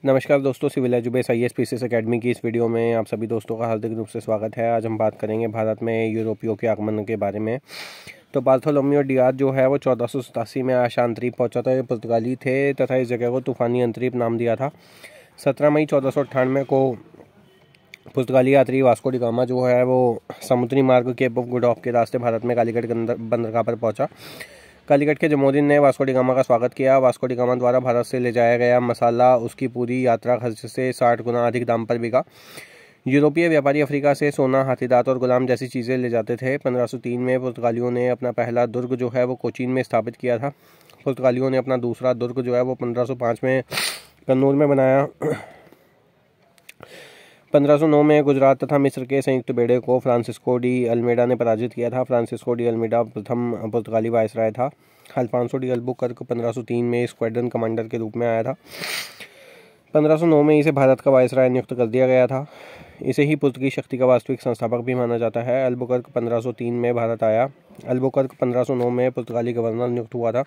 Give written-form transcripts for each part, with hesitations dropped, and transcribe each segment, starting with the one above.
नमस्कार दोस्तों, civil एजुबेस IAS academy की इस वीडियो में आप सभी दोस्तों का हार्दिक रूप से स्वागत है। आज हम बात करेंगे भारत में यूरोपियों के आगमन के बारे में। तो बार्थोलोम्यू डियाज जो है वो 1487 में आशा अंतरीप पहुंचा था। ये पुर्तगाली थे तथा इस जगह को तूफानी अंतरीप नाम दिया था। 17 मई 1498 को पुर्तगाली यात्री वास्को डी गामा जो है वो समुद्री मार्ग केप ऑफ गुड होप के रास्ते भारत में कालीकट बंदरगाह पर पहुँचा। कालीकट के जमोदीन ने वास्को डी गामा का स्वागत किया। वास्को डी गामा द्वारा भारत से ले जाया गया मसाला उसकी पूरी यात्रा खर्च से 60 गुना अधिक दाम पर बिका। यूरोपीय व्यापारी अफ्रीका से सोना, हाथीदांत और गुलाम जैसी चीज़ें ले जाते थे। 1503 में पुर्तगालियों ने अपना पहला दुर्ग जो है वो कोचीन में स्थापित किया था। पुर्तगालियों ने अपना दूसरा दुर्ग जो है वो 1505 में कन्नूर में बनाया। 1509 में गुजरात तथा मिस्र के संयुक्त बेड़े को फ्रांसिस्को डी अल्मेडा ने पराजित किया था। फ्रांसिस्को डी अल्मेडा प्रथम पुर्तगाली वायसराय था। अल्फांसो डी अल्बुकर्क 1503 में स्क्वाड्रन कमांडर के रूप में आया था। 1509 में इसे भारत का वायसराय नियुक्त कर दिया गया था। इसे ही पुर्तगाली शक्ति का वास्तविक संस्थापक भी माना जाता है। अल्बुकर्क 1503 में भारत आया। अल्बुकर्क 1509 में पुर्तगाली गवर्नर नियुक्त हुआ था।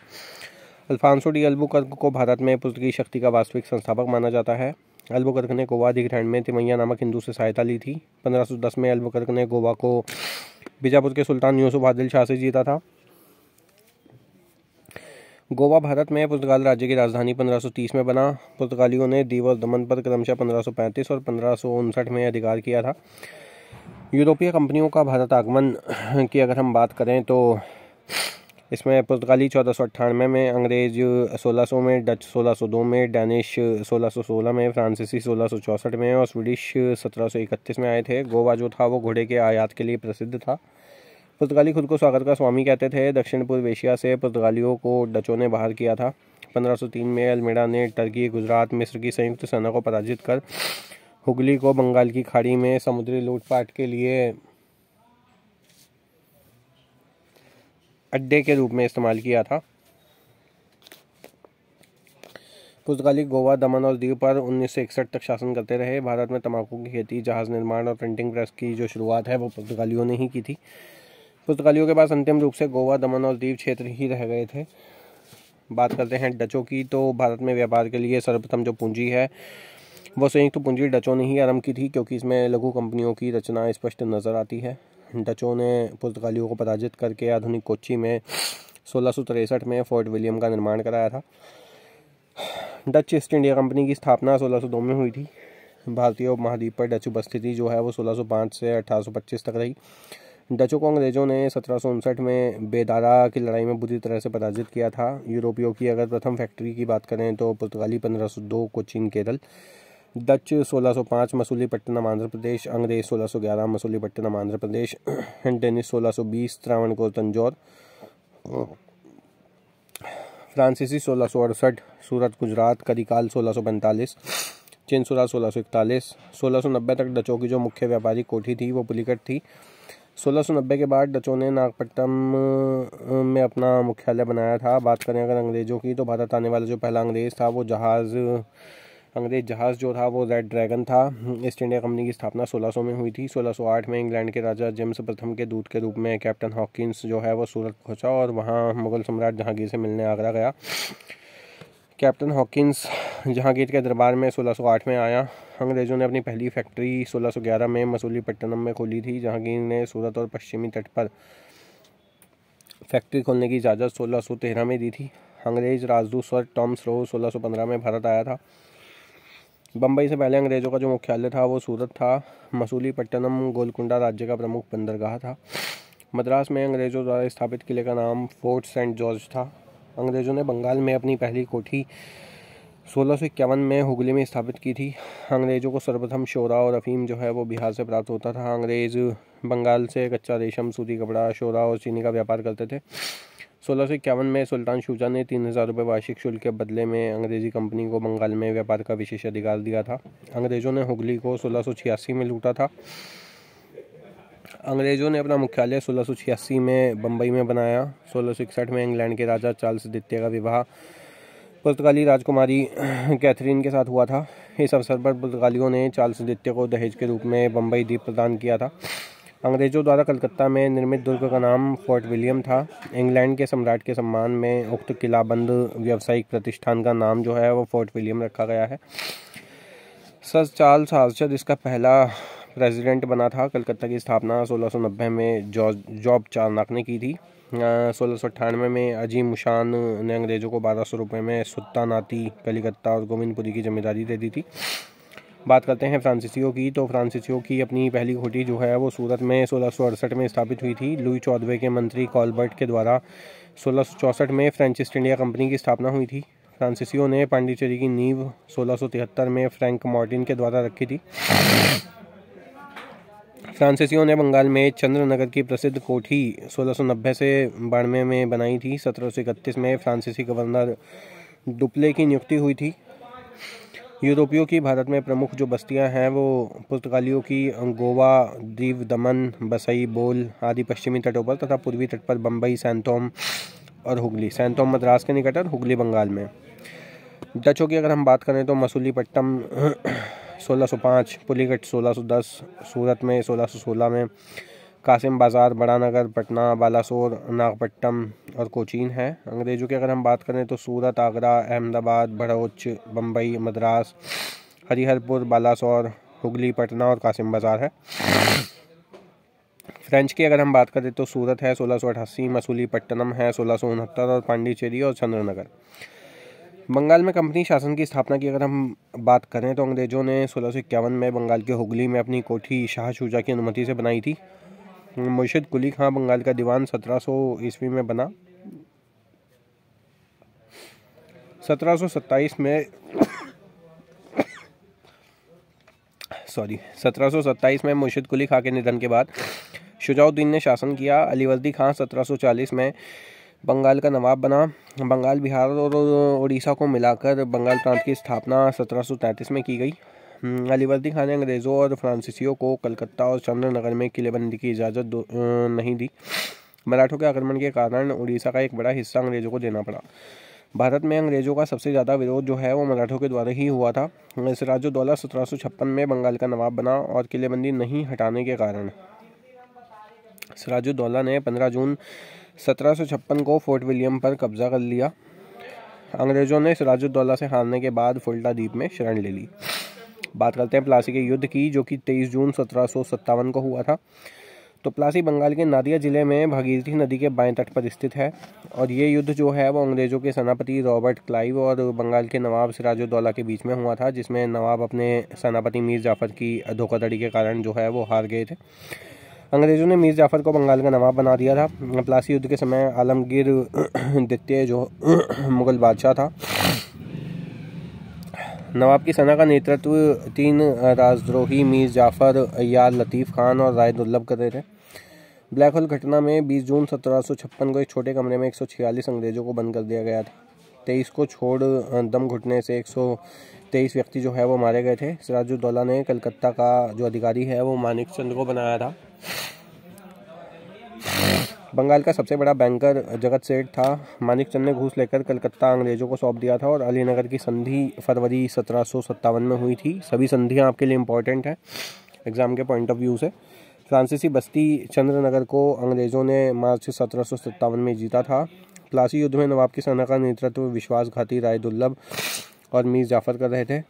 अल्फांसो डी अल्बुकर्क को भारत में पुर्तगाली शक्ति का वास्तविक संस्थापक माना जाता है। अल्बुकर्क ने गोवा अधिग्रहण में तिमैया नामक हिंदू से सहायता ली थी। 1510 में अल्बुकर्क ने गोवा को बीजापुर के सुल्तान यूसुफ आदिल शाह से जीता था। गोवा भारत में पुर्तगाल राज्य की राजधानी 1530 में बना। पुर्तगालियों ने दीव और दमन पर क्रमशः 1535 और 1559 में अधिकार किया था। यूरोपीय कंपनियों का भारत आगमन की अगर हम बात करें तो इसमें पुर्तगाली 1498 में, अंग्रेज 1600 में, डच 1602 में, डैनिश 1616 में, फ्रांसीसी 1664 में और स्वीडिश 1731 में आए थे। गोवा जो था वो घोड़े के आयात के लिए प्रसिद्ध था। पुर्तगाली खुद को सागर का स्वामी कहते थे। दक्षिण पूर्व एशिया से पुर्तगालियों को डचों ने बाहर किया था। 1503 में अल्मेडा ने टर्की, गुजरात, मिस्र की संयुक्त सेना को पराजित कर हुगली को बंगाल की खाड़ी में समुद्री लूटपाट के लिए अड्डे के रूप में इस्तेमाल किया था। पुर्तगाली गोवा, दमन और दीव पर 1961 तक शासन करते रहे। भारत में तंबाकू की खेती, जहाज निर्माण और प्रिंटिंग प्रेस की जो शुरुआत है वो पुर्तगालियों ने ही की थी। पुर्तगालियों के पास अंतिम रूप से गोवा, दमन और दीव क्षेत्र ही रह गए थे। बात करते हैं डचों की, तो भारत में व्यापार के लिए सर्वप्रथम जो पूंजी है वो संयुक्त पूंजी डचों ने ही आरंभ की थी, क्योंकि इसमें लघु कंपनियों की रचना स्पष्ट नजर आती है। डचों ने पुर्तगालियों को पराजित करके आधुनिक कोच्चि में 1663 में फोर्ट विलियम का निर्माण कराया था। डच ईस्ट इंडिया कंपनी की स्थापना 1602 में हुई थी। भारतीय उपमहाद्वीप पर डच उपस्थिति जो है वो 1605 से 1825 तक रही। डचों को अंग्रेजों ने 1759 में बेदारा की लड़ाई में बुरी तरह से पराजित किया था। यूरोपियों की अगर प्रथम फैक्ट्री की बात करें तो पुर्तगाली 1502 कोचीन केरल, डच 1605 मसूलीपट्टनम आंध्र प्रदेश, अंग्रेज 1611 मसूलीपट्टनम आंध्र प्रदेश, डेनिश 1620 त्रावणकोर तंजौर, फ्रांसीसी 1668 सूरत गुजरात, करिकाल 1645, चिनसुरा 1641। 1690 तक डचों की जो मुख्य व्यापारिक कोठी थी वो पुलिकट थी। 1690 के बाद डचों ने नागपट्टनम में अपना मुख्यालय बनाया था। बात करें अगर अंग्रेजों की, तो भारत आने वाला जो पहला अंग्रेज था वो अंग्रेज जहाज़ जो था वो रेड ड्रैगन था। ईस्ट इंडिया कंपनी की स्थापना 1600 में हुई थी। 1608 में इंग्लैंड के राजा जेम्स प्रथम के दूत के रूप में कैप्टन हॉकिंस जो है वो सूरत पहुंचा और वहां मुगल सम्राट जहांगीर से मिलने आगरा गया। कैप्टन हॉकिंस जहांगीर के दरबार में 1608 में आया। अंग्रेज़ों ने अपनी पहली फैक्ट्री 1611 में मसूलीपट्टनम में खोली थी। जहांगीर ने सूरत और पश्चिमी तट पर फैक्ट्री खोलने की इजाज़त 1613 में दी थी। अंग्रेज राजदूत सर टॉमस रो 1615 में भारत आया था। बम्बई से पहले अंग्रेज़ों का जो मुख्यालय था वो सूरत था। मसूलीपट्टनम गोलकुंडा राज्य का प्रमुख बंदरगाह था। मद्रास में अंग्रेज़ों द्वारा स्थापित किले का नाम फोर्ट सेंट जॉर्ज था। अंग्रेज़ों ने बंगाल में अपनी पहली कोठी 1651 में हुगली में स्थापित की थी। अंग्रेज़ों को सर्वप्रथम शोरा और अफीम जो है वो बिहार से प्राप्त होता था। अंग्रेज़ बंगाल से कच्चा रेशम, सूती कपड़ा, शोरा और चीनी का व्यापार करते थे। 1651 में सुल्तान शुजा ने 3000 रुपये वार्षिक शुल्क के बदले में अंग्रेज़ी कंपनी को बंगाल में व्यापार का विशेष अधिकार दिया था। अंग्रेज़ों ने हुगली को 1686 में लूटा था। अंग्रेज़ों ने अपना मुख्यालय 1686 में बम्बई में बनाया। 1661 में इंग्लैंड के राजा चार्ल्स द्वितीय का विवाह पुर्तगाली राजकुमारी कैथरीन के साथ हुआ था। इस अवसर पर पुर्तगालियों ने चार्ल्स द्वितीय को दहेज के रूप में बम्बई द्वीप प्रदान किया था। अंग्रेजों द्वारा कलकत्ता में निर्मित दुर्ग का नाम फोर्ट विलियम था। इंग्लैंड के सम्राट के सम्मान में उक्त किलाबंद व्यावसायिक प्रतिष्ठान का नाम जो है वो फोर्ट विलियम रखा गया है। सर चार्ल्स हार्चर इसका पहला प्रेसिडेंट बना था। कलकत्ता की स्थापना 1690 में जॉब चार्नक ने की थी। 1698 में अजीम मुशान ने अंग्रेज़ों को 1200 रुपये में सुल्तानाती कलकत्ता और गोविंदपुरी की जिम्मेदारी दे दी थी। बात करते हैं फ्रांसीसियों की, तो फ्रांसीसियों की अपनी पहली घोटी जो है वो सूरत में 1668 में स्थापित हुई थी। लुई 14वें के मंत्री कॉलबर्ट के द्वारा 1664 में फ्रेंच ईस्ट इंडिया कंपनी की स्थापना हुई थी। फ्रांसीसियों ने पांडिचेरी की नींव 1673 में फ्रैंक मार्टिन के द्वारा रखी थी। फ्रांसीसियों ने बंगाल में चंद्रनगर की प्रसिद्ध कोठी 1690 से 92 में बनाई थी। 1731 में फ्रांसीसी गवर्नर डुप्ले की नियुक्ति हुई थी। यूरोपियों की भारत में प्रमुख जो बस्तियां हैं वो पुर्तगालियों की गोवा, दीव दमन, बसई, बोल आदि पश्चिमी तटों पर तथा पूर्वी तट पर बम्बई, सैंतोम और हुगली। सैंतोम मद्रास के निकट और हुगली बंगाल में। डचों की अगर हम बात करें तो मसूलीपट्टम 1605, पुलीगढ़ 1610, सूरत में 1616 में, कासिम बाज़ार, बड़ा नगर, पटना, बालासोर, नागपट्टनम और कोचीन है। अंग्रेज़ों की अगर हम बात करें तो सूरत, आगरा, अहमदाबाद, भरूच, बम्बई, मद्रास, हरिहरपुर, बालासोर, हुगली, पटना और कासिम बाज़ार है। फ्रेंच की अगर हम बात करें तो सूरत है 1688, मसूलीपट्टनम है 1669 और पांडिचेरी और चंद्रनगर। बंगाल में कंपनी शासन की स्थापना की अगर हम बात करें तो अंग्रेज़ों ने 1651 में बंगाल के हुगली में अपनी कोठी शाह शुजा की अनुमति से बनाई थी। मुर्शिद कुली खां बंगाल का दीवान 1700 ईस्वी में बना। 1727 में मुर्शिद कुली खां के निधन के बाद शुजाउद्दीन ने शासन किया। अलीवर्दी खां 1740 में बंगाल का नवाब बना। बंगाल, बिहार और उड़ीसा को मिलाकर बंगाल प्रांत की स्थापना 1733 में की गई। अलीवर्दी खान ने अंग्रेज़ों और फ्रांसीसियों को कलकत्ता और चंद्रनगर में किलेबंदी की इजाज़त नहीं दी। मराठों के आक्रमण के कारण उड़ीसा का एक बड़ा हिस्सा अंग्रेज़ों को देना पड़ा। भारत में अंग्रेज़ों का सबसे ज़्यादा विरोध जो है वो मराठों के द्वारा ही हुआ था। सिराजुद्दौला 1756 में बंगाल का नवाब बना और किलेबंदी नहीं हटाने के कारण सिराजुद्दौला ने 15 जून 1756 को फोर्ट विलियम पर कब्जा कर लिया। अंग्रेज़ों ने सिराजुद्दौला से हारने के बाद फुल्टा द्वीप में शरण ले ली। बात करते हैं प्लासी के युद्ध की, जो कि 23 जून 1757 को हुआ था। तो प्लासी बंगाल के नादिया जिले में भागीरथी नदी के बाएं तट पर स्थित है और ये युद्ध जो है वो अंग्रेज़ों के सेनापति रॉबर्ट क्लाइव और बंगाल के नवाब सिराजुद्दौला के बीच में हुआ था, जिसमें नवाब अपने सेनापति मीर जाफ़र की धोखाधड़ी के कारण जो है वो हार गए थे। अंग्रेज़ों ने मीर जाफ़र को बंगाल का नवाब बना दिया था। प्लासी युद्ध के समय आलमगीर द्वितीय जो मुग़ल बादशाह था, नवाब की सेना का नेतृत्व 3 राजद्रोही मीर जाफ़र, यार लतीफ़ खान और राय दुर्लभ कर रहे थे। ब्लैक होल घटना में 20 जून 1756 को एक छोटे कमरे में 146 अंग्रेज़ों को बंद कर दिया गया था। 23 को छोड़ दम घुटने से 123 व्यक्ति जो है वो मारे गए थे। सिराजुद्दौला ने कलकत्ता का जो अधिकारी है वो मानिक चंद को बनाया था। बंगाल का सबसे बड़ा बैंकर जगत सेठ था। मानिक चंद ने घूस लेकर कलकत्ता अंग्रेज़ों को सौंप दिया था और अलीनगर की संधि फरवरी 1757 में हुई थी। सभी संधियां आपके लिए इम्पोर्टेंट हैं एग्ज़ाम के पॉइंट ऑफ व्यू से। फ्रांसीसी बस्ती चंद्रनगर को अंग्रेज़ों ने मार्च 1757 में जीता था। प्लासी युद्ध में नवाब की सेना का नेतृत्व विश्वासघाती राय दुर्लभ और मीर जाफ़र कर रहे थे।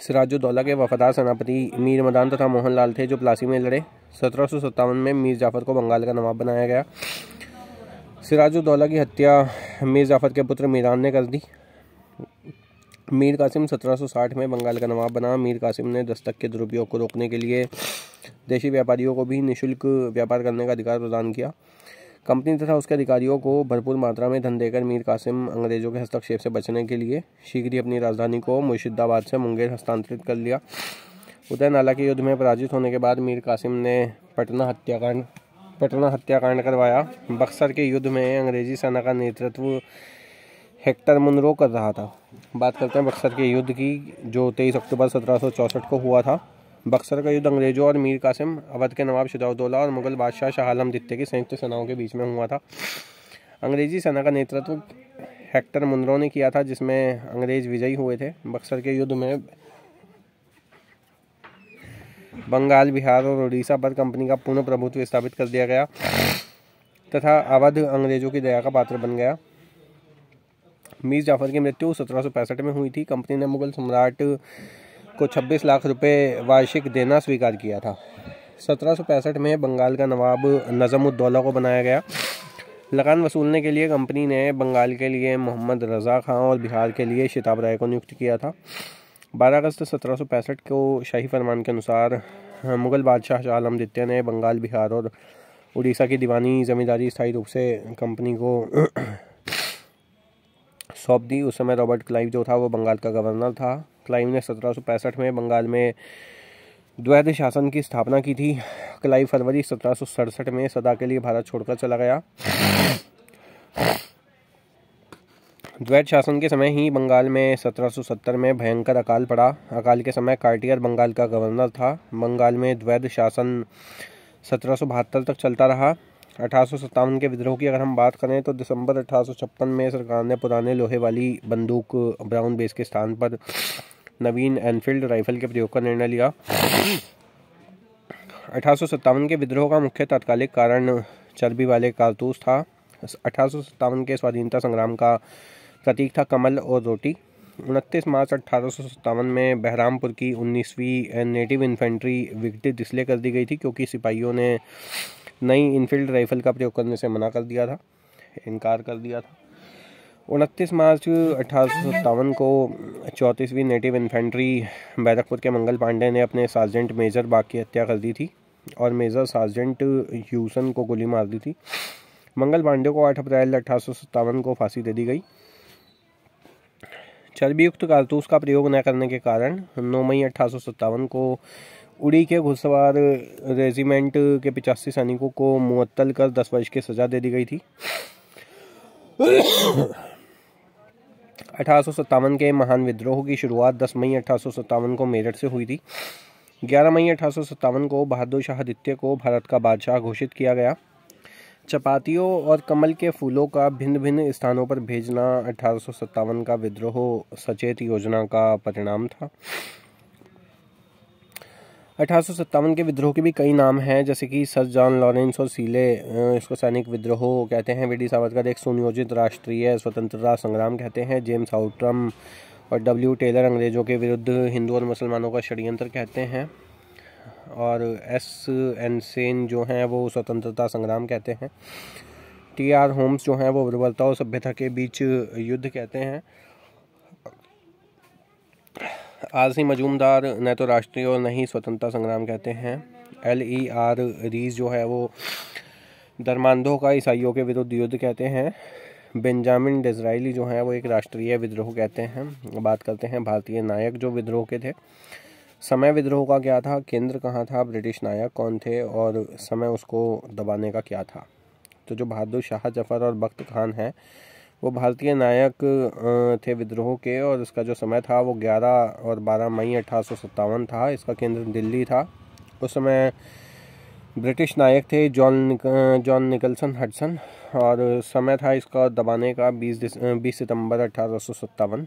सिराजुद्दौला के वफादार सेनापति मीर मदान तथा मोहनलाल थे जो प्लासी में लड़े। 1757 में मीर जाफ़र को बंगाल का नवाब बनाया गया। सिराजुद्दौला की हत्या मीर जाफ़र के पुत्र मीरान ने कर दी। मीर कासिम 1760 में बंगाल का नवाब बना। मीर कासिम ने दस्तक के दुरुपयोग को रोकने के लिए देशी व्यापारियों को भी निःशुल्क व्यापार करने का अधिकार प्रदान किया। कंपनी तथा उसके अधिकारियों को भरपूर मात्रा में धन देकर मीर कासिम अंग्रेज़ों के हस्तक्षेप से बचने के लिए शीघ्र ही अपनी राजधानी को मुर्शिदाबाद से मुंगेर हस्तांतरित कर लिया। उदय नाला के युद्ध में पराजित होने के बाद मीर कासिम ने पटना हत्याकांड करवाया। बक्सर के युद्ध में अंग्रेजी सेना का नेतृत्व हेक्टर मुनरो कर रहा था। बात करते हैं बक्सर के युद्ध की, जो 23 अक्टूबर 1764 को हुआ था। बक्सर का युद्ध अंग्रेज़ों और मीर कासिम, अवध के नवाब शुजाउद्दौला और मुगल बादशाह शाह आलम द्वितीय की संयुक्त सेनाओं के बीच में हुआ था। अंग्रेजी सेना का नेतृत्व हेक्टर मुनरो ने किया था, जिसमें अंग्रेज विजयी हुए थे। बक्सर के युद्ध में बंगाल, बिहार और उड़ीसा पर कंपनी का पूर्ण प्रभुत्व स्थापित कर दिया गया तथा अवध अंग्रेज़ों की दया का पात्र बन गया। मीर जाफ़र की मृत्यु 1765 में हुई थी। कंपनी ने मुगल सम्राट को 26 लाख रुपए वार्षिक देना स्वीकार किया था। 1765 में बंगाल का नवाब नज़म-उद-दौला को बनाया गया। लगान वसूलने के लिए कंपनी ने बंगाल के लिए मोहम्मद रज़ा खां और बिहार के लिए शिताब राय को नियुक्त किया था। 12 अगस्त 1765 को शाही फरमान के अनुसार मुगल बादशाह शाह आलम द्वितीय ने बंगाल, बिहार और उड़ीसा की दीवानी ज़मींदारी स्थायी रूप से कंपनी को सौंप दी। उस समय रॉबर्ट क्लाइव जो था वो बंगाल का गवर्नर था। क्लाइव ने 1765 में बंगाल में द्वैध शासन की स्थापना की थी। क्लाइव फरवरी 1767 में सदा के लिए भारत छोड़कर चला गया। द्वैध शासन के समय ही बंगाल में 1770 में भयंकर अकाल पड़ा। अकाल के समय कार्टियर बंगाल का गवर्नर था। बंगाल में द्वैध शासन 1772 तक चलता रहा। 1857 के विद्रोह की अगर हम बात करें तो दिसंबर 1856 में सरकार ने पुराने लोहे वाली बंदूक ब्राउन बेस के स्थान पर नवीन एनफील्ड राइफल के प्रयोग का निर्णय लिया। 1857 के विद्रोह का मुख्य तात्कालिक कारण चर्बी वाले कारतूस था। 1857 के स्वाधीनता संग्राम का प्रतीक था कमल और रोटी। 29 मार्च 1857 में बहरामपुर की 19वीं नेटिव इन्फेंट्री विघटित इसलिए कर दी गई थी क्योंकि सिपाहियों ने नई इनफील्ड राइफल का प्रयोग करने से इनकार कर दिया था। 29 मार्च 1857 को 34वीं नेटिव इन्फेंट्री बैरकपुर के मंगल पांडे ने अपने सार्जेंट मेजर बाग की हत्या कर दी थी और मेजर सार्जेंट ह्यूसन को गोली मार दी थी। मंगल पांडे को 8 अप्रैल 1857 को फांसी दे दी गई। चर्बीयुक्त कारतूस का प्रयोग न करने के कारण 9 मई 1857 को उड़ी के घुड़सवार रेजिमेंट के 85 सैनिकों को मुअत्तल कर 10 वर्ष की सजा दे दी गई थी। 1857 के महान विद्रोह की शुरुआत 10 मई 1857 को मेरठ से हुई थी। 11 मई 1857 को बहादुर शाह द्वितीय को भारत का बादशाह घोषित किया गया। चपातियों और कमल के फूलों का भिन्न भिन्न स्थानों पर भेजना 1857 का विद्रोह सचेत योजना का परिणाम था। 1857 के विद्रोह के भी कई नाम हैं, जैसे कि सर जॉन लॉरेंस और सीले, इसको सैनिक विद्रोह कहते हैं। वी डी सावरकर एक सुनियोजित राष्ट्रीय स्वतंत्रता संग्राम कहते हैं। जेम्स आउट्रम और डब्ल्यू टेलर अंग्रेजों के विरुद्ध हिंदू और मुसलमानों का षड्यंत्र कहते हैं। और एस एन सेन जो हैं वो स्वतंत्रता संग्राम कहते हैं। टी आर होम्स जो हैं वो बर्बरता और सभ्यता के बीच युद्ध कहते हैं। आर सी मजूमदार न तो राष्ट्रीय और न ही स्वतंत्रता संग्राम कहते हैं। एल ई आर रीज जो है वो दरमांदों का ईसाइयों के विरुद्ध युद्ध कहते हैं। बेंजामिन डिज़राइली जो है वो एक राष्ट्रीय विद्रोह कहते हैं। बात करते हैं भारतीय नायक जो विद्रोह के थे। समय विद्रोह का क्या था, केंद्र कहाँ था, ब्रिटिश नायक कौन थे और समय उसको दबाने का क्या था। तो जो बहादुर शाह जफर और बख्त खान हैं वो भारतीय नायक थे विद्रोह के, और इसका जो समय था वो 11 और 12 मई 1857 था। इसका केंद्र दिल्ली था। उस समय ब्रिटिश नायक थे जॉन निकलसन हडसन, और समय था इसका दबाने का 20 सितंबर 1857।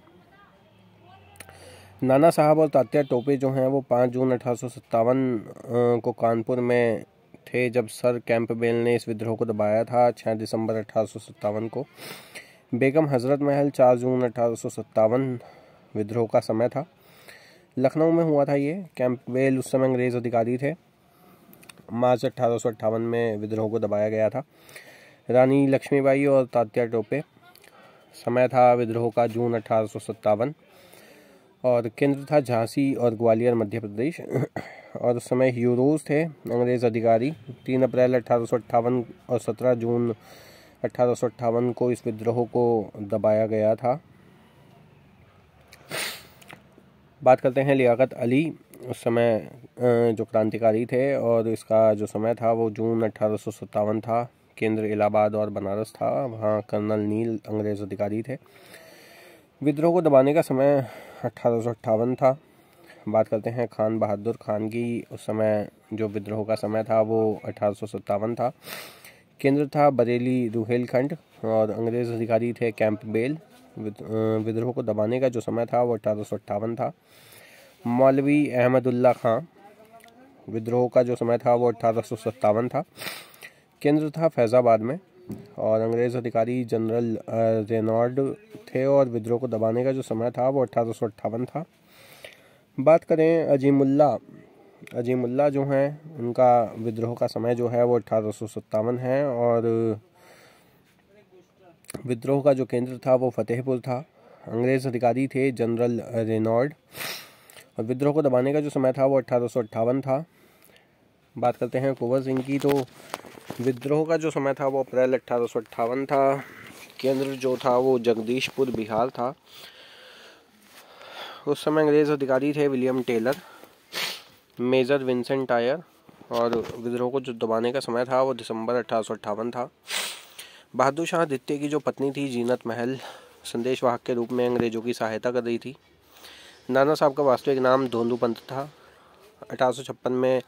नाना साहब और तात्या टोपे जो हैं वो 5 जून 1857 को कानपुर में थे जब सर कैंपबेल ने इस विद्रोह को दबाया था। 6 दिसंबर 1857 को बेगम हजरत महल 4 जून 1857 विद्रोह का समय था। लखनऊ में हुआ था ये। कैंपबेल उस समय अंग्रेज़ अधिकारी थे। मार्च 1858 में विद्रोह को दबाया गया था। रानी लक्ष्मीबाई और तात्या टोपे, समय था विद्रोह का जून 1857, और केंद्र था झांसी और ग्वालियर मध्य प्रदेश। और उस समय ह्यूरोज थे अंग्रेज़ अधिकारी। 3 अप्रैल 1858 और 17 जून 1858 को इस विद्रोह को दबाया गया था। बात करते हैं लियाकत अली, उस समय जो क्रांतिकारी थे, और इसका जो समय था वो जून 1857 था। केंद्र इलाहाबाद और बनारस था। वहाँ कर्नल नील अंग्रेज़ अधिकारी थे। विद्रोह को दबाने का समय 1858 था। बात करते हैं खान बहादुर खान की। उस समय जो विद्रोह का समय था वो 1857 था। केंद्र था बरेली रुहेलखंड, और अंग्रेज़ अधिकारी थे कैंपबेल। विद्रोह को दबाने का जो समय था वो 1858 था। मौलवी अहमदुल्ला खां, विद्रोह का जो समय था वो 1857 था। केंद्र था फैज़ाबाद में। और अंग्रेज़ अधिकारी जनरल रेनॉल्ड थे और विद्रोह को दबाने का जो समय था वो 1858 था। बात करें अजीमुल्ला जो हैं, उनका विद्रोह का समय जो है वो 1857 है और विद्रोह का जो केंद्र था वो फतेहपुर था। अंग्रेज़ अधिकारी थे जनरल रेनॉल्ड और विद्रोह को दबाने का जो समय था वो 1858 था। बात करते हैं कुंवर सिंह की, तो विद्रोह का जो समय था वो अप्रैल 1858 था। केंद्र जो था वो जगदीशपुर बिहार था। उस समय अंग्रेज़ अधिकारी थे William Taylor, major Vincent Tyre और विद्रोह को जो दबाने का समय था वो दिसंबर 1858 था। बहादुर शाह द्वितीय की जो पत्नी थी जीनत महल, संदेशवाहक के रूप में अंग्रेज़ों की सहायता कर रही थी। नाना साहब का वास्तविक नाम धोंदू पंत था। 1856 में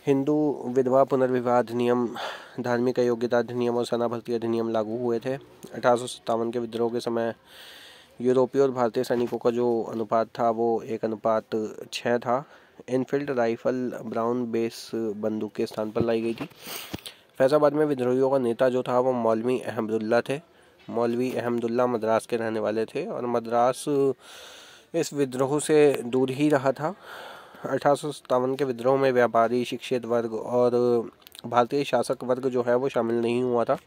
हिंदू विधवा पुनर्विवाह अधिनियम, धार्मिक अयोग्यता अधिनियम और सेना भर्ती अधिनियम लागू हुए थे। 1857 के विद्रोह के समय यूरोपीय और भारतीय सैनिकों का जो अनुपात था वो 1:6 था। इनफील्ड राइफल ब्राउन बेस बंदूक के स्थान पर लाई गई थी। फैजाबाद में विद्रोहियों का नेता जो था वो मौलवी अहमदुल्ला थे। मौलवी अहमदुल्ला मद्रास के रहने वाले थे और मद्रास इस विद्रोह से दूर ही रहा था। 1857 के विद्रोह में व्यापारी, शिक्षित वर्ग और भारतीय शासक वर्ग जो है वो शामिल नहीं हुआ था।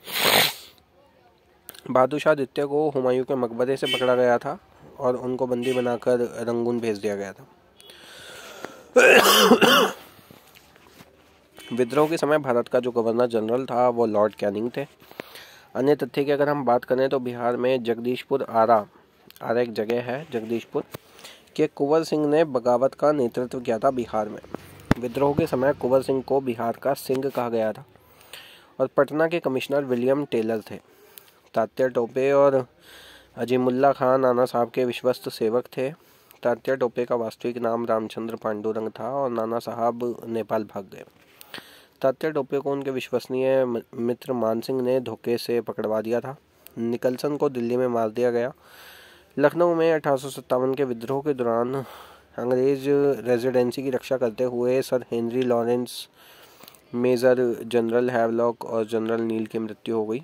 बहादुर शाह द्वितीय को हुमायूं के मकबरे से पकड़ा गया था और उनको बंदी बनाकर रंगून भेज दिया गया था। विद्रोह के समय भारत का जो गवर्नर जनरल था वो लॉर्ड कैनिंग थे। अन्य तथ्य की अगर हम बात करें तो बिहार में जगदीशपुर आरा एक जगह है जगदीशपुर के कुंवर सिंह ने बगावत का नेतृत्व किया था बिहार में। विद्रोह के समय कुंवर सिंह को बिहार का सिंह कहा गया था और पटना के कमिश्नर विलियम टेलर थे। तात्या टोपे और अजीमुल्ला खान नाना साहब के विश्वस्त सेवक थे। तात्या टोपे का वास्तविक नाम रामचंद्र पांडुरंग था और नाना साहब नेपाल भाग गए। तात्या टोपे को उनके विश्वसनीय मित्र मानसिंह ने धोखे से पकड़वा दिया था। निकलसन को दिल्ली में मार दिया गया। लखनऊ में 1857 के विद्रोह के दौरान अंग्रेज रेजिडेंसी की रक्षा करते हुए sir Henry Lawrence, major general Havelock और जनरल नील की मृत्यु हो गई।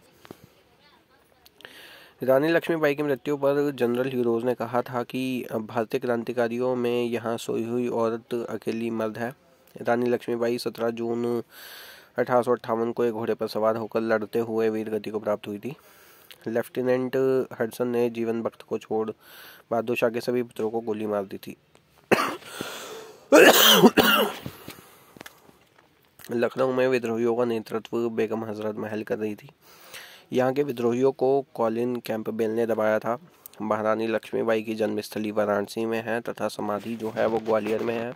रानी लक्ष्मीबाई की मृत्यु पर जनरल ह्यूरोज ने कहा था कि भारतीय क्रांतिकारियों में यहाँ सोई हुई औरत अकेली मर्द है। रानी लक्ष्मीबाई 17 जून 1858 को एक घोड़े पर सवार होकर लड़ते हुए वीरगति को प्राप्त हुई थी। लेफ्टिनेंट हडसन ने जीवन भक्त को छोड़ बहादुर शाह के सभी पुत्रों को गोली मार दी थी। लखनऊ में विद्रोहियों का नेतृत्व बेगम हजरत महल कर रही थी। यहाँ के विद्रोहियों को कॉलिन कैंपबेल ने दबाया था। महारानी लक्ष्मीबाई की जन्मस्थली वाराणसी में है तथा समाधि जो है वो ग्वालियर में है।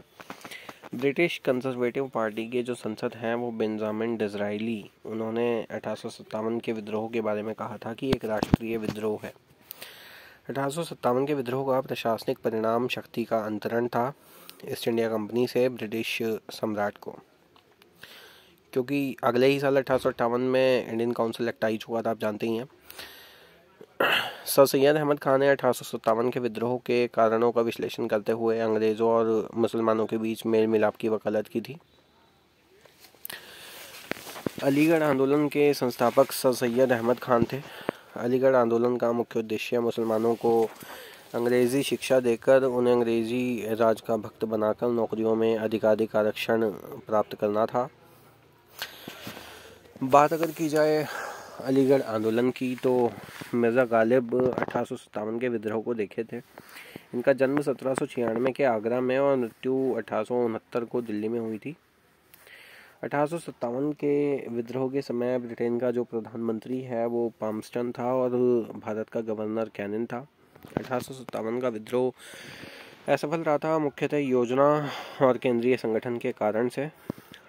ब्रिटिश कंजर्वेटिव पार्टी के जो संसद हैं वो बेंजामिन डिज़राइली, उन्होंने 1857 के विद्रोह के बारे में कहा था कि एक राष्ट्रीय विद्रोह है। 1857 के विद्रोह का प्रशासनिक परिणाम शक्ति का अंतरण था ईस्ट इंडिया कंपनी से ब्रिटिश सम्राट को, क्योंकि अगले ही साल 1858 में इंडियन काउंसिल एक्ट आई चुका था, आप जानते ही हैं। सर सैयद अहमद खान ने 1857 के विद्रोह के कारणों का विश्लेषण करते हुए अंग्रेज़ों और मुसलमानों के बीच मेल मिलाप की वकालत की थी। अलीगढ़ आंदोलन के संस्थापक सर सैयद अहमद खान थे। अलीगढ़ आंदोलन का मुख्य उद्देश्य मुसलमानों को अंग्रेज़ी शिक्षा देकर उन्हें अंग्रेज़ी राज का भक्त बनाकर नौकरियों में अधिकाधिक आरक्षण प्राप्त करना था। बात अगर की जाए अलीगढ़ आंदोलन की तो मिर्ज़ा गालिब 1857 के विद्रोह को देखे थे। इनका जन्म 1796 के आगरा में और मृत्यु 1869 को दिल्ली में हुई थी। 1857 के विद्रोह के समय ब्रिटेन का जो प्रधानमंत्री है वो पाम्स्टन था और भारत का गवर्नर कैनिंग था। 1857 का विद्रोह असफल रहा था, मुख्यतः योजना और केंद्रीय संगठन के कारण से।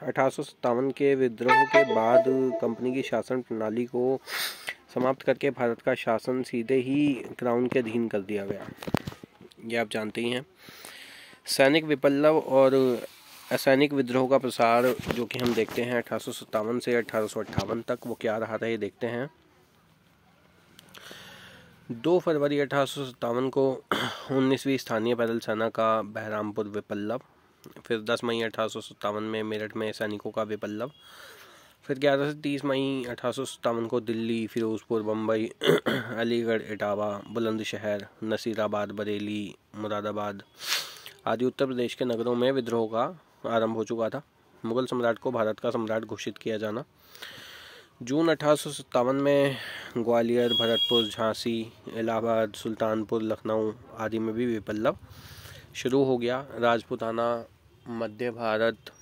1857 के विद्रोह के बाद कंपनी की शासन प्रणाली को समाप्त करके भारत का शासन सीधे ही क्राउन के अधीन कर दिया गया, ये आप जानते ही हैं। सैनिक विप्लव और असैनिक विद्रोह का प्रसार जो कि हम देखते हैं 1857 से 1858 तक, वो क्या रहा था ये देखते हैं। 2 फरवरी 1857 को 19वीं स्थानीय पैदल सेना का बहरामपुर विप्लव, फिर 10 मई 1857 में मेरठ में सैनिकों का विप्लव, फिर 11 से 30 मई 1857 को दिल्ली, फिरोजपुर, बम्बई, अलीगढ़, इटावा, बुलंदशहर, नसीराबाद, बरेली, मुरादाबाद आदि उत्तर प्रदेश के नगरों में विद्रोह का आरंभ हो चुका था। मुगल सम्राट को भारत का सम्राट घोषित किया जाना। जून 1857 में ग्वालियर, भरतपुर, झांसी, इलाहाबाद, सुल्तानपुर, लखनऊ आदि में भी विप्लव शुरू हो गया। राजपूताना, मध्य भारत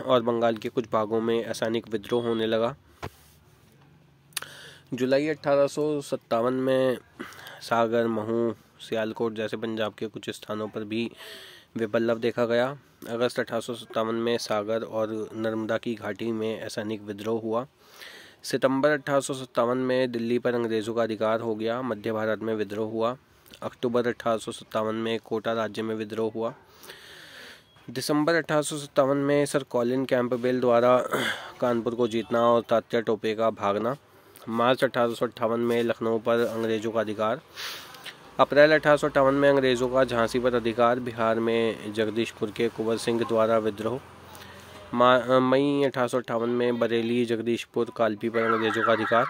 और बंगाल के कुछ भागों में असैनिक विद्रोह होने लगा। जुलाई 1857 में सागर, महू, सियालकोट जैसे पंजाब के कुछ स्थानों पर भी विप्लव देखा गया। अगस्त 1857 में सागर और नर्मदा की घाटी में असैनिक विद्रोह हुआ। सितंबर 1857 में दिल्ली पर अंग्रेज़ों का अधिकार हो गया। मध्य भारत में विद्रोह हुआ। अक्टूबर 1857 में कोटा राज्य में विद्रोह हुआ। दिसंबर 1857 में सर कॉलिन कैंपबेल द्वारा कानपुर को जीतना और तात्या टोपे का भागना। मार्च 1858 में लखनऊ पर अंग्रेज़ों का अधिकार। अप्रैल 1858 में अंग्रेज़ों का झांसी पर अधिकार। बिहार में जगदीशपुर के कुंवर सिंह द्वारा विद्रोह। मई 1858 में बरेली, जगदीशपुर, कालपी पर अंग्रेज़ों का अधिकार।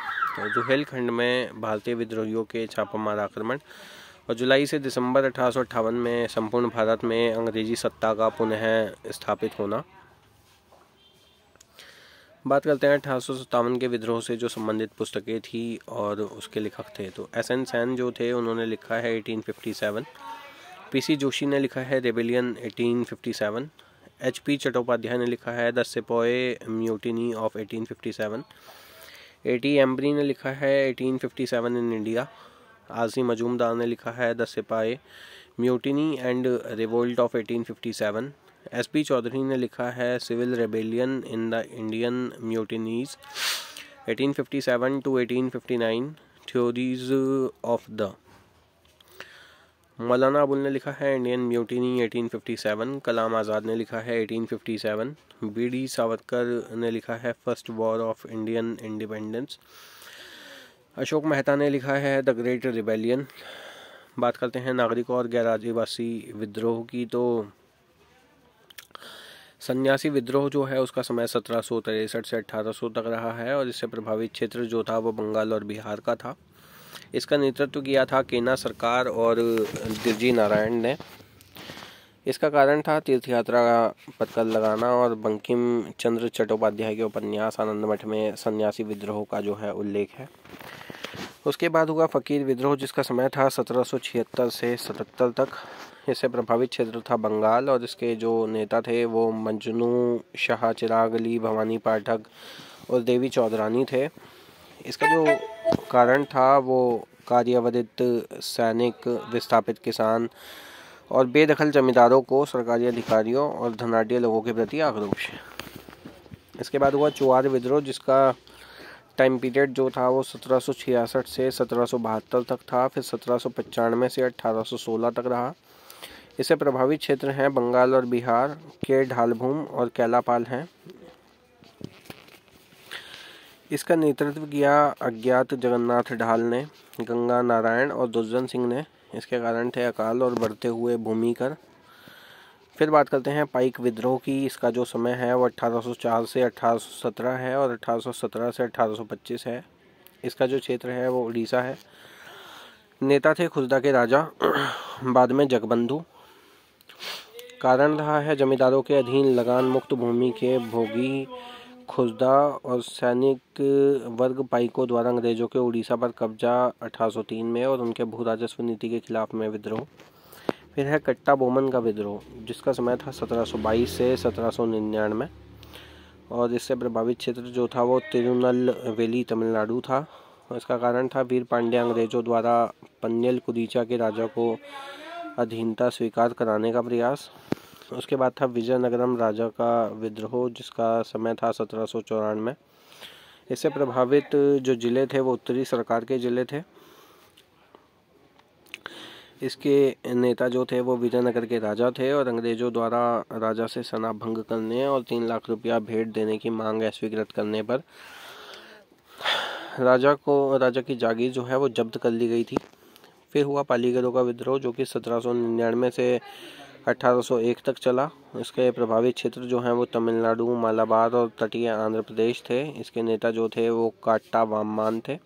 रुहेलखंड में भारतीय विद्रोहियों के छापामार आक्रमण। और जुलाई से दिसंबर 1858 में संपूर्ण भारत में अंग्रेजी सत्ता का पुनः स्थापित होना। बात करते हैं 1857 के विद्रोह से जो संबंधित पुस्तकें थी और उसके लेखक थे। तो एस.एन. सैन जो थे उन्होंने लिखा है 1857। पी.सी. जोशी ने लिखा है रेबेलियन 1857। H.P. चट्टोपाध्याय ने लिखा है the sepoy mutiny of 1857। A.T. Ambery ने लिखा है 1857 इन इंडिया। आर.सी. मजूमदार ने लिखा है the sipahi mutiny and revolt of 1857। S.P. Chaudhuri ने लिखा है civil rebellion in the Indian mutinies 1857 to 1859 theories of the. Maulana Abul ने लिखा है इंडियन म्यूटिनी 1857। कलाम आज़ाद ने लिखा है 1857। B.D. सावरकर ने लिखा है first war of Indian independence. Ashok Mehta ने लिखा है द ग्रेट रिबेलियन। बात करते हैं नागरिकों और गैर आदिवासी विद्रोह की। तो सन्यासी विद्रोह जो है उसका समय 1763 से 1800 तक रहा है और इससे प्रभावित क्षेत्र जो था वो बंगाल और बिहार का था। इसका नेतृत्व किया था केना सरकार और दिरजी नारायण ने। इसका कारण था तीर्थ यात्रा पर कर लगाना और बंकिम चंद्र चट्टोपाध्याय के उपन्यास आनंद मठ में सन्यासी विद्रोह का जो है उल्लेख है। उसके बाद हुआ फकीर विद्रोह जिसका समय था 1776 से 77 तक। इससे प्रभावित क्षेत्र था बंगाल और इसके जो नेता थे वो मजनू शाह, चिराग अली, भवानी पाठक और देवी चौधरानी थे। इसका जो कारण था वो कार्यावरित सैनिक, विस्थापित किसान और बेदखल जमींदारों को सरकारी अधिकारियों और धनाढ़ लोगों के प्रति आक्रोश। इसके बाद हुआ चुआर विद्रोह जिसका टाइम पीरियड जो था वो 1766 से 1772 तक था। फिर 1795 से 1816 तक रहा। इससे प्रभावित क्षेत्र हैं बंगाल और बिहार के ढालभूम और कैलापाल हैं। इसका नेतृत्व किया अज्ञात जगन्नाथ ढाल ने, गंगा नारायण और दुर्जन सिंह ने। इसके कारण थे अकाल और बढ़ते हुए भूमि कर। फिर बात करते हैं पाइक विद्रोह की। इसका जो समय है वो 1804 से 1817 है और 1817 से 1825 है। इसका जो क्षेत्र है वो उड़ीसा है। नेता थे खुर्दा के राजा, बाद में जगबंधु। कारण रहा है जमींदारों के अधीन लगान मुक्त भूमि के भोगी खुर्दा और सैनिक वर्ग पाइकों द्वारा अंग्रेजों के उड़ीसा पर कब्जा 1803 में और उनके भू राजस्व नीति के खिलाफ में विद्रोह। फिर है कट्टा बोमन का विद्रोह जिसका समय था 1722 से 1799 और इससे प्रभावित क्षेत्र जो था वो तिरुनलवेली तमिलनाडु था। और इसका कारण था वीर पांड्या अंग्रेजों द्वारा पन्नियल कुदीचा के राजा को अधीनता स्वीकार कराने का प्रयास। उसके बाद था विजयनगरम राजा का विद्रोह जिसका समय था 1794। इससे प्रभावित जो जिले थे वो उत्तरी सरकार के जिले थे। इसके नेता जो थे वो विजयनगर के राजा थे और अंग्रेजों द्वारा राजा से सना भंग करने और 3 लाख रुपया भेंट देने की मांग अस्वीकृत करने पर राजा की जागीर जो है वो जब्त कर ली गई थी। फिर हुआ पालीगरों का विद्रोह जो कि 1799 से 1801 तक चला। इसके प्रभावित क्षेत्र जो हैं वो तमिलनाडु, मालाबार और तटीय आंध्र प्रदेश थे। इसके नेता जो थे वो काट्टा वामन थे,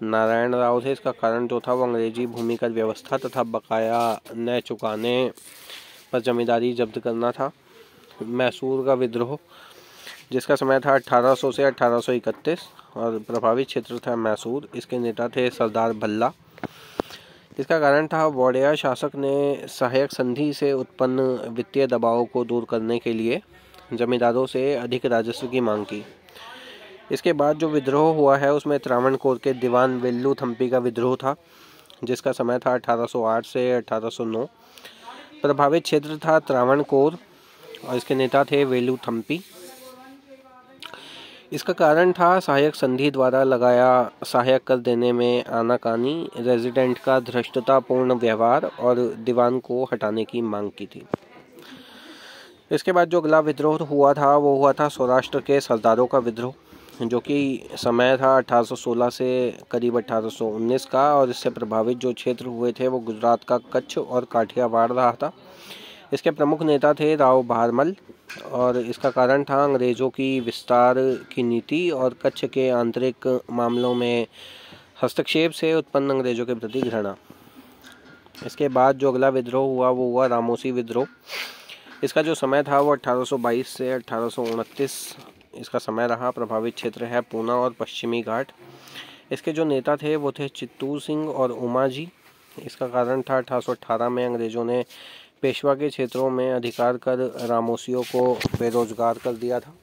नारायण राव थे। इसका कारण जो था वो अंग्रेजी भूमिकर व्यवस्था तथा बकाया न चुकाने पर जमींदारी जब्त करना था। मैसूर का विद्रोह, जिसका समय था 1800 से 1831 और प्रभावित क्षेत्र था मैसूर। इसके नेता थे सरदार भल्ला। इसका कारण था वोडेया शासक ने सहायक संधि से उत्पन्न वित्तीय दबाव को दूर करने के लिए जमींदारों से अधिक राजस्व की मांग की। इसके बाद जो विद्रोह हुआ है उसमें त्रावणकोर के दीवान वेल्लू थम्पी का विद्रोह था, जिसका समय था 1808 से 1809। प्रभावित क्षेत्र था त्रावणकोर और इसके नेता थे वेलू थम्पी। इसका कारण था सहायक संधि द्वारा लगाया सहायक कर देने में आनाकानी, रेजिडेंट का धृष्टतापूर्ण व्यवहार और दीवान को हटाने की मांग की थी। इसके बाद जो अगला विद्रोह हुआ था वो हुआ था सौराष्ट्र के सरदारों का विद्रोह, जो कि समय था 1816 से करीब 1819 का। और इससे प्रभावित जो क्षेत्र हुए थे वो गुजरात का कच्छ और काठियावाड़ रहा था। इसके प्रमुख नेता थे राव भारमल और इसका कारण था अंग्रेज़ों की विस्तार की नीति और कच्छ के आंतरिक मामलों में हस्तक्षेप से उत्पन्न अंग्रेज़ों के प्रति घृणा। इसके बाद जो अगला विद्रोह हुआ वो हुआ रामोसी विद्रोह। इसका जो समय था वो 1822 से 1829 इसका समय रहा। प्रभावित क्षेत्र है पूना और पश्चिमी घाट। इसके जो नेता थे वो थे चित्तूर सिंह और उमा जी। इसका कारण था 1818 में अंग्रेज़ों ने पेशवा के क्षेत्रों में अधिकार कर रामोसियों को बेरोजगार कर दिया था।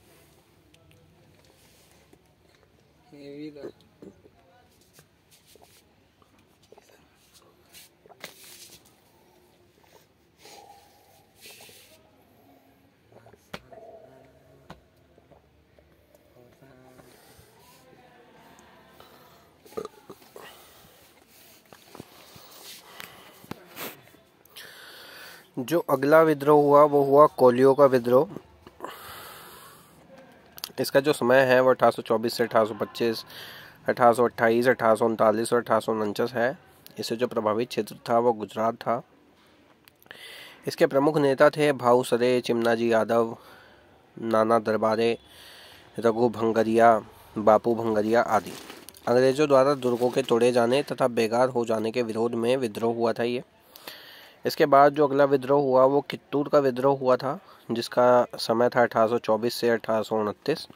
जो अगला विद्रोह हुआ वो हुआ कोलियों का विद्रोह। इसका जो समय है वो 1824 से 1825, 1828, 1839 और 1849 है। इससे जो प्रभावित क्षेत्र था वो गुजरात था। इसके प्रमुख नेता थे भाऊ सरे, चिमनाजी यादव, नाना दरबारे, रघु भंगरिया, बापू भंगरिया आदि। अंग्रेजों द्वारा दुर्गों के तोड़े जाने तथा बेकार हो जाने के विरोध में विद्रोह हुआ था ये। इसके बाद जो अगला विद्रोह हुआ वो कित्तूर का विद्रोह हुआ था, जिसका समय था 1824 से 1829।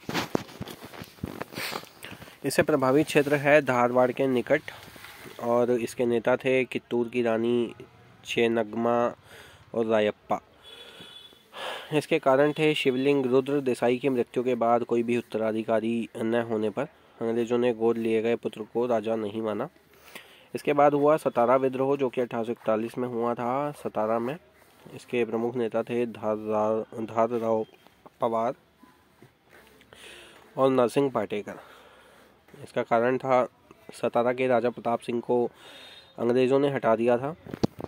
इससे प्रभावित क्षेत्र है धारवाड़ के निकट और इसके नेता थे कित्तूर की रानी चेन्नम्मा और रायप्पा। इसके कारण थे शिवलिंग रुद्र देसाई की मृत्यु के बाद कोई भी उत्तराधिकारी न होने पर अंग्रेजों ने गोद लिए गए पुत्र को राजा नहीं माना। इसके बाद हुआ सतारा विद्रोह, जो कि 1841 में हुआ था सतारा में। इसके प्रमुख नेता थे धारराव पवार और नरसिंह पाटेकर। इसका कारण था सतारा के राजा प्रताप सिंह को अंग्रेज़ों ने हटा दिया था।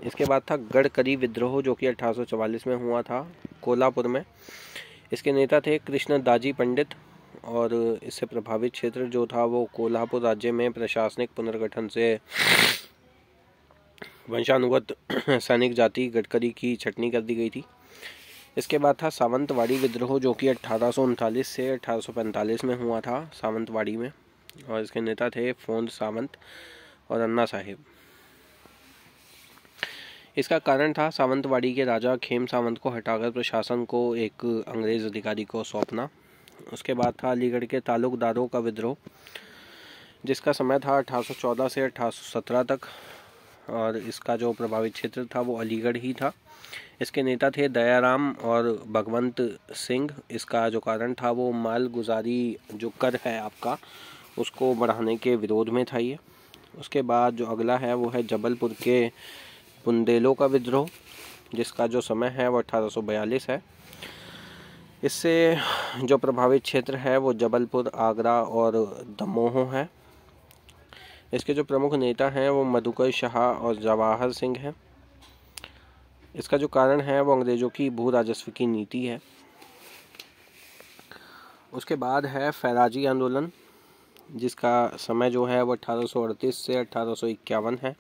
इसके बाद था गढ़करी विद्रोह, जो कि 1844 में हुआ था कोल्हापुर में। इसके नेता थे कृष्ण दाजी पंडित और इससे प्रभावित क्षेत्र जो था वो कोल्हापुर राज्य में प्रशासनिक पुनर्गठन से वंशानुगत सैनिक जाति गडकरी की छटनी कर दी गई थी। इसके बाद था सावंतवाड़ी विद्रोह, जो कि 1839 से 1845 में हुआ था सावंतवाड़ी में और इसके नेता थे फोंद सावंत और अन्ना साहिब। इसका कारण था सावंतवाड़ी के राजा खेम सावंत को हटाकर प्रशासन को एक अंग्रेज अधिकारी को सौंपना। उसके बाद था अलीगढ़ के तालुकदारों का विद्रोह, जिसका समय था 1814 से 1817 तक और इसका जो प्रभावित क्षेत्र था वो अलीगढ़ ही था। इसके नेता थे दयाराम और भगवंत सिंह। इसका जो कारण था वो माल गुजारी जो कर है आपका उसको बढ़ाने के विरोध में था ये। उसके बाद जो अगला है वो है जबलपुर के बुंदेलों का विद्रोह, जिसका जो समय है वो 1842 है। इससे जो प्रभावित क्षेत्र है वो जबलपुर, आगरा और दमोह है। इसके जो प्रमुख नेता हैं वो मधुकर शाह और जवाहर सिंह हैं। इसका जो कारण है वो अंग्रेज़ों की भू राजस्व की नीति है। उसके बाद है फैराजी आंदोलन, जिसका समय जो है वो 1838 से 1851 है।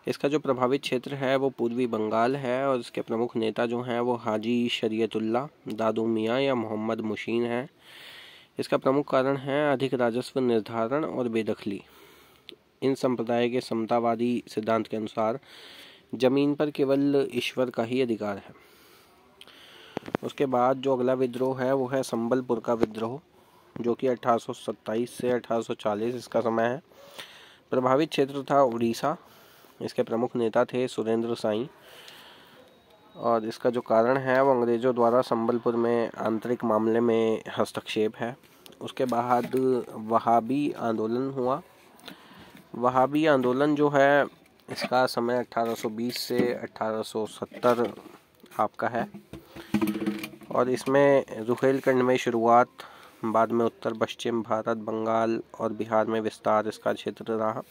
इसका जो प्रभावित क्षेत्र है वो पूर्वी बंगाल है और इसके प्रमुख नेता जो हैं वो हाजी शरीयतुल्लाह, दादू मियाँ या मोहम्मद मुशीन हैं। इसका प्रमुख कारण है अधिक राजस्व निर्धारण और बेदखली। इन संप्रदाय के समतावादी सिद्धांत के अनुसार जमीन पर केवल ईश्वर का ही अधिकार है। उसके बाद जो अगला विद्रोह है वो है संबलपुर का विद्रोह, जो कि 1827 से 1840 इसका समय है। प्रभावित क्षेत्र था उड़ीसा। इसके प्रमुख नेता थे सुरेंद्र साई और इसका जो कारण है वो अंग्रेज़ों द्वारा संबलपुर में आंतरिक मामले में हस्तक्षेप है। उसके बाद वहाबी आंदोलन हुआ। वहाबी आंदोलन जो है इसका समय 1820 से 1870 आपका है और इसमें रुहेलखंड में शुरुआत, बाद में उत्तर पश्चिम भारत, बंगाल और बिहार में विस्तार इसका क्षेत्र रहा।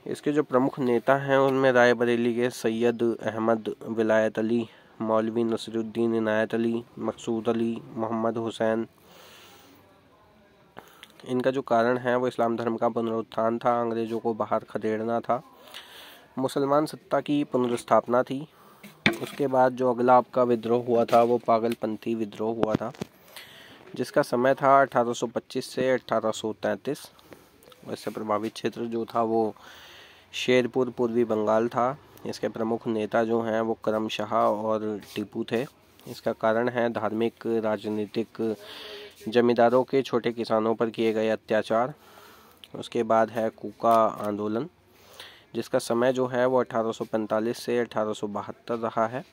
इसके जो प्रमुख नेता हैं उनमें रायबरेली के सैयद अहमद विलायत अली, मौलवी नसरुद्दीन इनायत अली, मकसूद अली, मोहम्मद हुसैन। इनका जो कारण है वो इस्लाम धर्म का पुनरुत्थान था, अंग्रेज़ों को बाहर खदेड़ना था, मुसलमान सत्ता की पुनर्स्थापना थी। उसके बाद जो अगला आपका विद्रोह हुआ था वो पागलपंथी विद्रोह हुआ था, जिसका समय था 1825 से 1833। वैसे प्रभावित क्षेत्र जो था वो शेरपुर पूर्वी बंगाल था। इसके प्रमुख नेता जो हैं वो करम शाह और टीपू थे। इसका कारण है धार्मिक, राजनीतिक, जमींदारों के छोटे किसानों पर किए गए अत्याचार। उसके बाद है कूका आंदोलन, जिसका समय जो है वो 1845 से 1872 रहा है।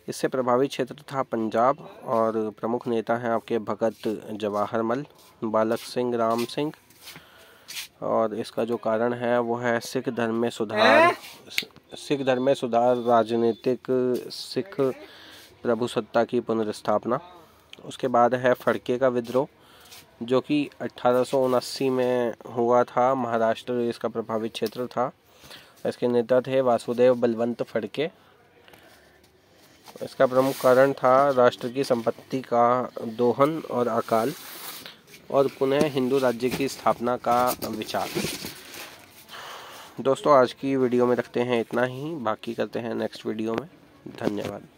इससे प्रभावित क्षेत्र था पंजाब और प्रमुख नेता हैं आपके भगत जवाहरमल, बालक सिंह, राम सिंह। और इसका जो कारण है वो है सिख धर्म में सुधार, राजनीतिक सिख प्रभुसत्ता की पुनर्स्थापना। उसके बाद है फड़के का विद्रोह, जो कि 1879 में हुआ था। महाराष्ट्र इसका प्रभावित क्षेत्र था। इसके नेता थे वासुदेव बलवंत फड़के। इसका प्रमुख कारण था राष्ट्र की संपत्ति का दोहन और अकाल और पुनः हिंदू राज्य की स्थापना का विचार। दोस्तों, आज की वीडियो में रखते हैं इतना ही, बाकी करते हैं नेक्स्ट वीडियो में। धन्यवाद।